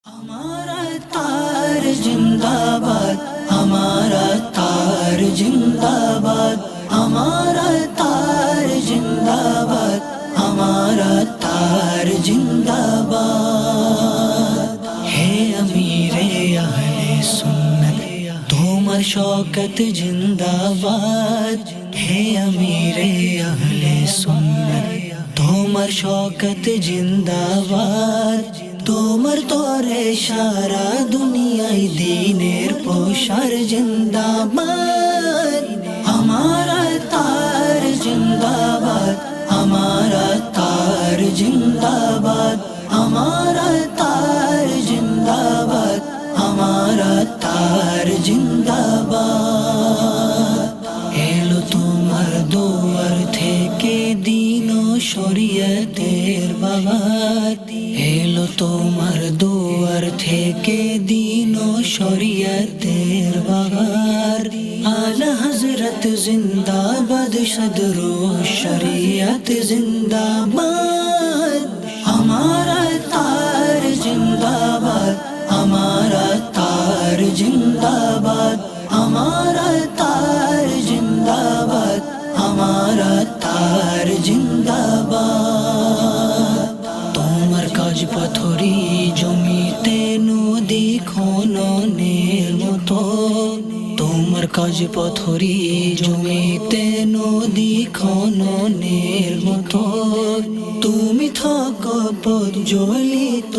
हमारा तार जिंदाबाद, हमारा तार जिंदाबाद, हमारा तार जिंदाबाद, हमारा तार जिंदाबाद। हे अमीरे अहले सुन्नत तोमर शौकत जिंदाबाद। हे अमीरे अहले सुन्नत तोमर शौकत जिंदाबाद। তোমার তরে সারা দুনিয়ায় দিনের প্রসার জিন্দাবাদ। हमारा तार जिंदाबाद, हमारा तार जिंदाबाद, हमारा तार जिंदाबाद, हमारा तार जिंदाबाद। এলো তোমার দুয়ার থেকে দিন ও শরীয়তের বাহার। এলো তোমার দুয়ার থেকে দিন ও শরীয়তের বাহার। আলা হযরত জিন্দাবাদ, সদরো শরিয়ত জিন্দাবাদ। हमारा तार जिंदाबाद, हमारा तार जिंदाबाद, हमारा तार जिंदाबाद, हमारा तार जिंदाबाद। তোমার কাজ পাথরি জমিতে নদী খননের মতো। তোমার কাজ পাথরি জমিতে নদী খননের মতো। তুমি থাকো প্রজ্বলিত